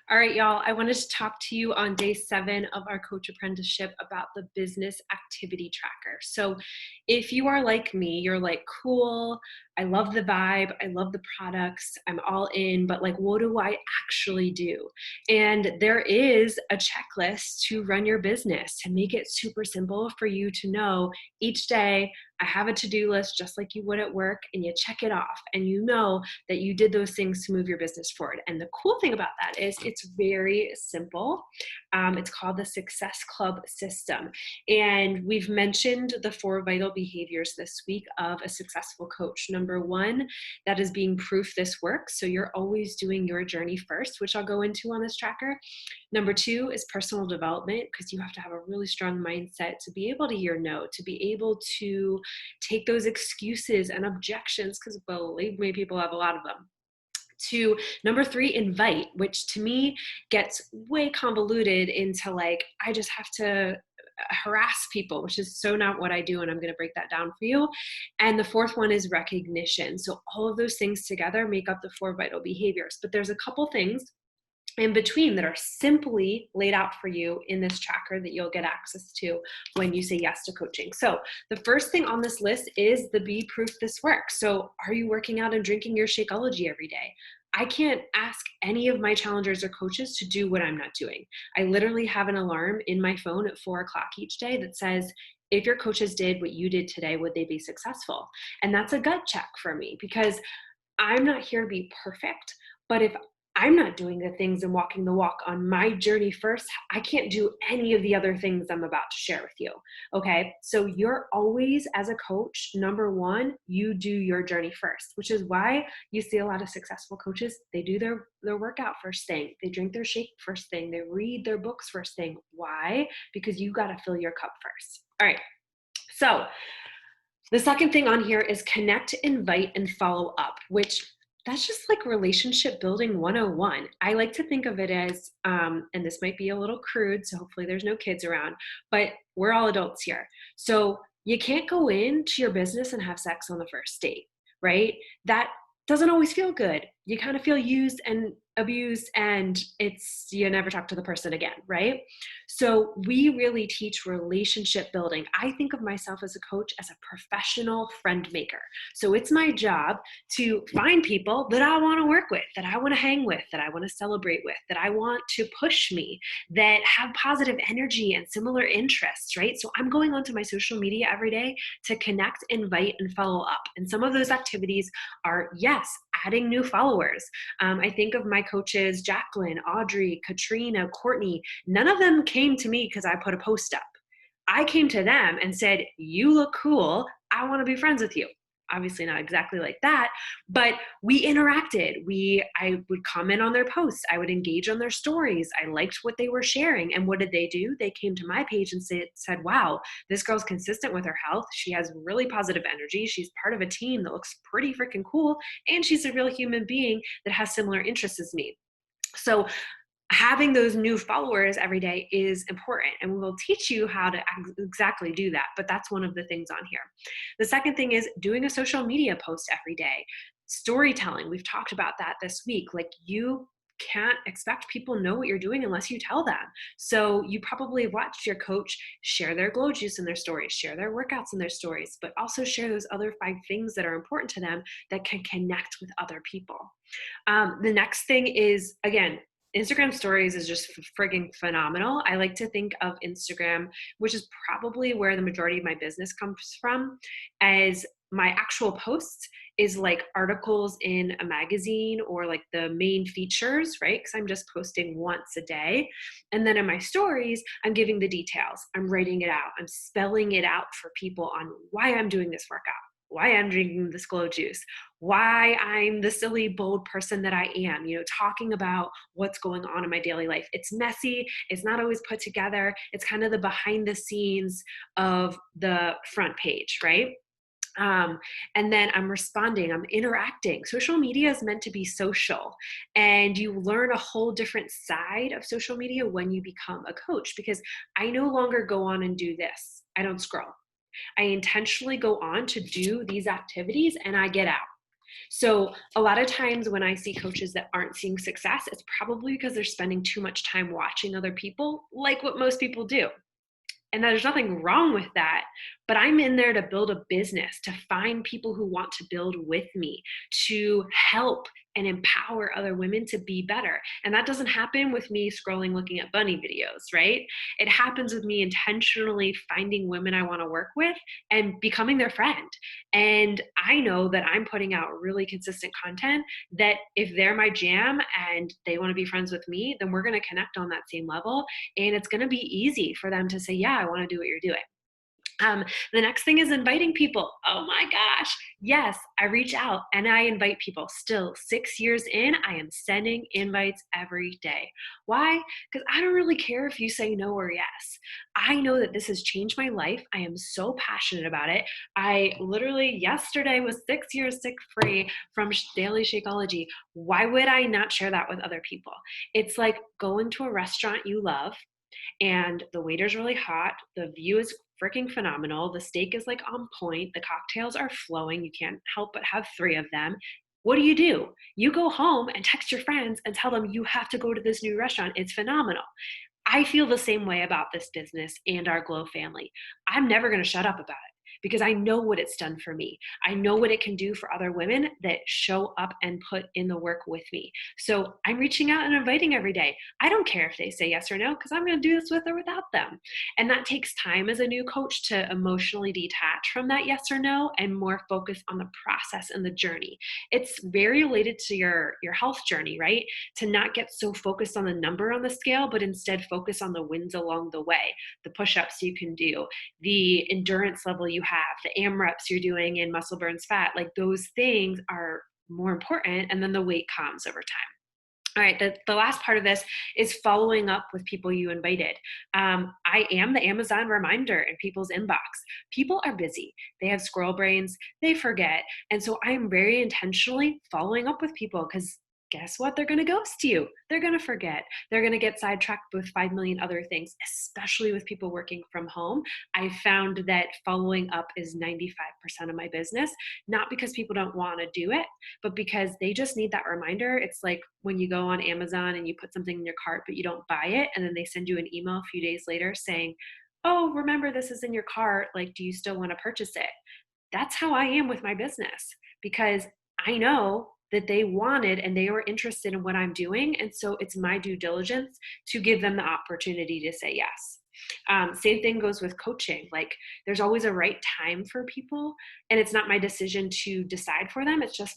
All right, y'all, I wanted to talk to you on day 7 of our Coach Apprenticeship about the business activity tracker. So if you are like me, you're like, cool, I love the vibe, I love the products, I'm all in, but like, what do I actually do? And there is a checklist to run your business to make it super simple for you to know each day. I have a to-do list just like you would at work, and you check it off and you know that you did those things to move your business forward. And the cool thing about that is it's very simple. It's called the Success Club system. And we've mentioned the 4 vital behaviors this week of a successful coach. Number 1, that is being proof this works. So you're always doing your journey first, which I'll go into on this tracker. Number 2 is personal development, because you have to have a really strong mindset to be able to hear no, to be able to take those excuses and objections, because believe me, people have a lot of them. To number 3, invite, which to me gets way convoluted into like, I just have to harass people, which is so not what I do. And I'm going to break that down for you. And the 4th one is recognition. So all of those things together make up the 4 vital behaviors. But there's a couple things in between that are simply laid out for you in this tracker that you'll get access to when you say yes to coaching. So the first thing on this list is the be proof this works. So are you working out and drinking your Shakeology every day? I can't ask any of my challengers or coaches to do what I'm not doing. I literally have an alarm in my phone at 4 o'clock each day that says, if your coaches did what you did today, would they be successful? And that's a gut check for me, because I'm not here to be perfect, but if I'm not doing the things and walking the walk on my journey first, I can't do any of the other things I'm about to share with you. Okay. So you're always, as a coach, number 1, you do your journey first, which is why you see a lot of successful coaches. They do their workout first thing. They drink their shake first thing. They read their books first thing. Why? Because you got to fill your cup first. All right. So the second thing on here is connect, invite, and follow up, which that's just like relationship building 101. I like to think of it as, and this might be a little crude, so hopefully there's no kids around, but we're all adults here. So you can't go into your business and have sex on the first date, right? That doesn't always feel good. You kind of feel used and abused, and you never talk to the person again, right? So we really teach relationship building. I think of myself as a coach as a professional friend maker. So it's my job to find people that I want to work with, that I want to hang with, that I want to celebrate with, that I want to push me, that have positive energy and similar interests, right? So I'm going onto my social media every day to connect, invite, and follow up. And some of those activities are, yes, adding new followers. I think of my coaches, Jacqueline, Audrey, Katrina, Courtney. None of them came to me because I put a post up. I came to them and said, you look cool. I want to be friends with you. Obviously not exactly like that, but we interacted. I would comment on their posts. I would engage on their stories. I liked what they were sharing. And what did they do? They came to my page and said, wow, this girl's consistent with her health. She has really positive energy. She's part of a team that looks pretty freaking cool. And she's a real human being that has similar interests as me. So having those new followers every day is important, and we will teach you how to exactly do that. But that's one of the things on here. The second thing is doing a social media post every day. Storytelling. We've talked about that this week. Like, you can't expect people to know what you're doing unless you tell them. So you probably have watched your coach share their glow juice in their stories, share their workouts in their stories, but also share those other 5 things that are important to them that can connect with other people. The next thing is, again, Instagram stories is just frigging phenomenal. I like to think of Instagram, which is probably where the majority of my business comes from, as my actual posts is like articles in a magazine or like the main features, right? Because I'm just posting once a day. And then in my stories, I'm giving the details. I'm writing it out. I'm spelling it out for people on why I'm doing this workout, why I'm drinking this glow juice, why I'm the silly, bold person that I am, talking about what's going on in my daily life. It's messy. It's not always put together. It's kind of the behind the scenes of the front page, right? And then I'm responding, I'm interacting. Social media is meant to be social, and you learn a whole different side of social media when you become a coach, because I no longer go on and do this. I don't scroll. I intentionally go on to do these activities and I get out. So a lot of times when I see coaches that aren't seeing success, it's probably because they're spending too much time watching other people, like what most people do. And there's nothing wrong with that. But I'm in there to build a business, to find people who want to build with me, to help and empower other women to be better. And that doesn't happen with me scrolling, looking at bunny videos, right? It happens with me intentionally finding women I want to work with and becoming their friend. And I know that I'm putting out really consistent content that if they're my jam and they want to be friends with me, then we're going to connect on that same level. And it's going to be easy for them to say, yeah, I want to do what you're doing. The next thing is inviting people. Oh my gosh. Yes, I reach out and I invite people. Still, 6 years in, I am sending invites every day. Why? Because I don't really care if you say no or yes. I know that this has changed my life. I am so passionate about it. I literally yesterday was 6 years sick free from daily Shakeology. Why would I not share that with other people? It's like going to a restaurant you love and the waiter's really hot. The view is freaking phenomenal. The steak is like on point. The cocktails are flowing. You can't help but have three of them. What do? You go home and text your friends and tell them you have to go to this new restaurant. It's phenomenal. I feel the same way about this business and our Glow family. I'm never going to shut up about it because I know what it's done for me. I know what it can do for other women that show up and put in the work with me. So I'm reaching out and inviting every day. I don't care if they say yes or no because I'm going to do this with or without them. And that takes time as a new coach to emotionally detach from that yes or no and more focus on the process and the journey. It's very related to your health journey, right? To not get so focused on the number on the scale, but instead focus on the wins along the way, the push-ups you can do, the endurance level you have, the AMRAPs you're doing in muscle burns fat. Like those things are more important. And then the weight comes over time. All right, the last part of this is following up with people you invited. I am the Amazon reminder in people's inbox. People are busy. They have squirrel brains. They forget. And so I'm very intentionally following up with people because guess what? They're going to ghost you. They're going to forget. They're going to get sidetracked with 5 million other things, especially with people working from home. I found that following up is 95% of my business, not because people don't want to do it, but because they just need that reminder. It's like when you go on Amazon and you put something in your cart, but you don't buy it. And then they send you an email a few days later saying, oh, remember this is in your cart. Like, do you still want to purchase it? That's how I am with my business because I know that they wanted and they were interested in what I'm doing. And so it's my due diligence to give them the opportunity to say yes. Same thing goes with coaching. Like there's always a right time for people and it's not my decision to decide for them. It's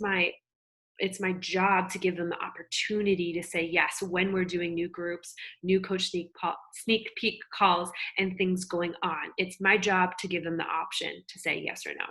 my job to give them the opportunity to say yes when we're doing new groups, new coach sneak peek calls and things going on. It's my job to give them the option to say yes or no.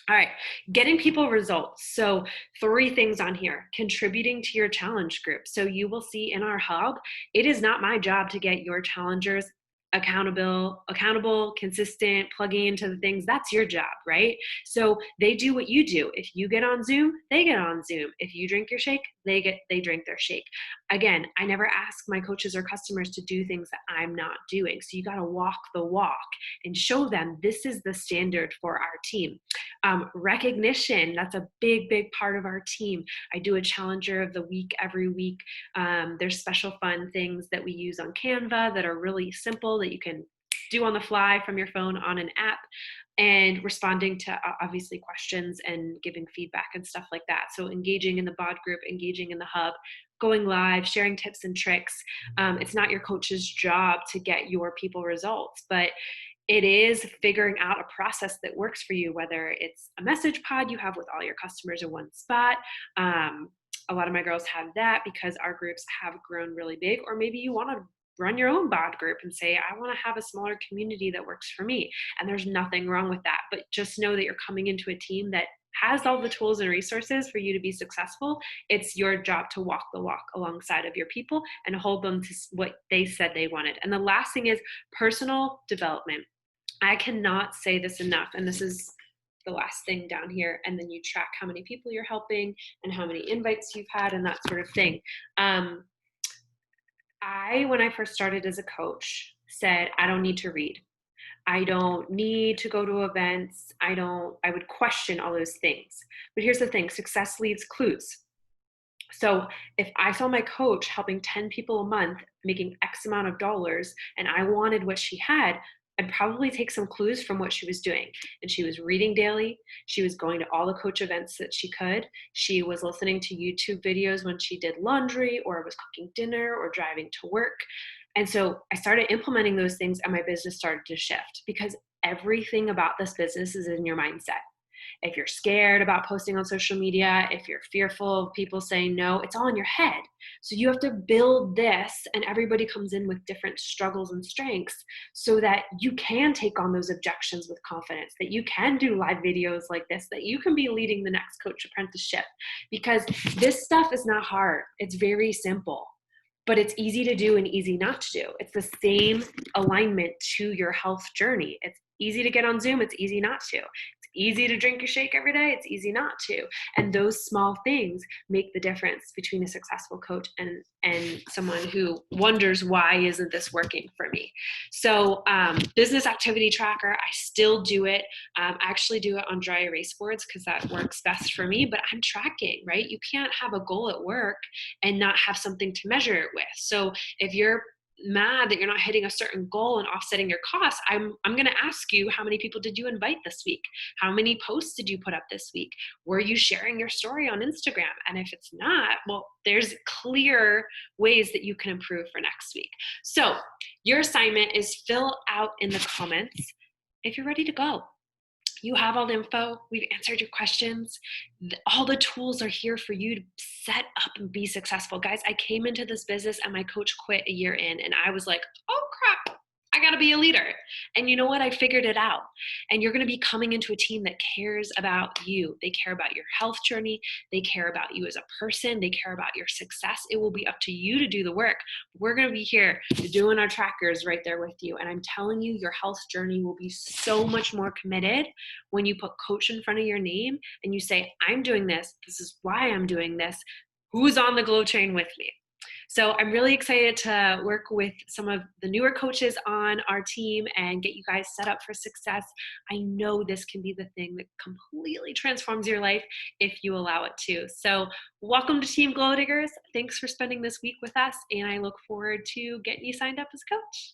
All right, getting people results. So 3 things on here, contributing to your challenge group. So you will see in our hub, it is not my job to get your challengers accountable, consistent, plugging into the things. That's your job, right? So they do what you do. If you get on Zoom, they get on Zoom. If you drink your shake, they drink their shake. Again, I never ask my coaches or customers to do things that I'm not doing. So you got to walk the walk and show them this is the standard for our team. Recognition, that's a big part of our team. I do a challenger of the week every week. There's special fun things that we use on Canva that are really simple that you can do on the fly from your phone on an app, and responding to obviously questions and giving feedback and stuff like that. So engaging in the bod group, engaging in the hub, going live, sharing tips and tricks. It's not your coach's job to get your people results, but it is figuring out a process that works for you, whether it's a message pod you have with all your customers in one spot. A lot of my girls have that because our groups have grown really big, or maybe you want to run your own bod group and say, I want to have a smaller community that works for me. And there's nothing wrong with that, but just know that you're coming into a team that has all the tools and resources for you to be successful. It's your job to walk the walk alongside of your people and hold them to what they said they wanted. And the last thing is personal development. I cannot say this enough, and this is the last thing down here, and then you track how many people you're helping and how many invites you've had and that sort of thing. When I first started as a coach, said, I don't need to read. I don't need to go to events. I would question all those things. But here's the thing, success leaves clues. So if I saw my coach helping 10 people a month, making X amount of dollars, and I wanted what she had, I'd probably take some clues from what she was doing. And she was reading daily. She was going to all the coach events that she could. She was listening to YouTube videos when she did laundry or was cooking dinner or driving to work. And so I started implementing those things and my business started to shift because everything about this business is in your mindset. If you're scared about posting on social media, if you're fearful of people saying no, it's all in your head. So you have to build this, and everybody comes in with different struggles and strengths so that you can take on those objections with confidence, that you can do live videos like this, that you can be leading the next coach apprenticeship. Because this stuff is not hard, it's very simple. But it's easy to do and easy not to do. It's the same alignment to your health journey. It's easy to get on Zoom, it's easy not to. It's easy to drink a shake every day, it's easy not to. And those small things make the difference between a successful coach and someone who wonders, why isn't this working for me? So business activity tracker, I still do it. I actually do it on dry erase boards because that works best for me, but I'm tracking, right? You can't have a goal at work and not have something to measure it with. So if you're mad that you're not hitting a certain goal and offsetting your costs, I'm going to ask you, how many people did you invite this week? How many posts did you put up this week? Were you sharing your story on Instagram? And if it's not, well, there's clear ways that you can improve for next week. So your assignment is fill out in the comments if you're ready to go. You have all the info. We've answered your questions. All the tools are here for you to set up and be successful. Guys, I came into this business and my coach quit a year in, and I was like, oh crap, I got to be a leader. And you know what? I figured it out. And you're going to be coming into a team that cares about you. They care about your health journey. They care about you as a person. They care about your success. It will be up to you to do the work. We're going to be here doing our trackers right there with you. And I'm telling you, your health journey will be so much more committed when you put coach in front of your name and you say, I'm doing this. This is why I'm doing this. Who's on the glow train with me? So I'm really excited to work with some of the newer coaches on our team and get you guys set up for success. I know this can be the thing that completely transforms your life if you allow it to. So welcome to Team Glow Diggers. Thanks for spending this week with us, and I look forward to getting you signed up as a coach.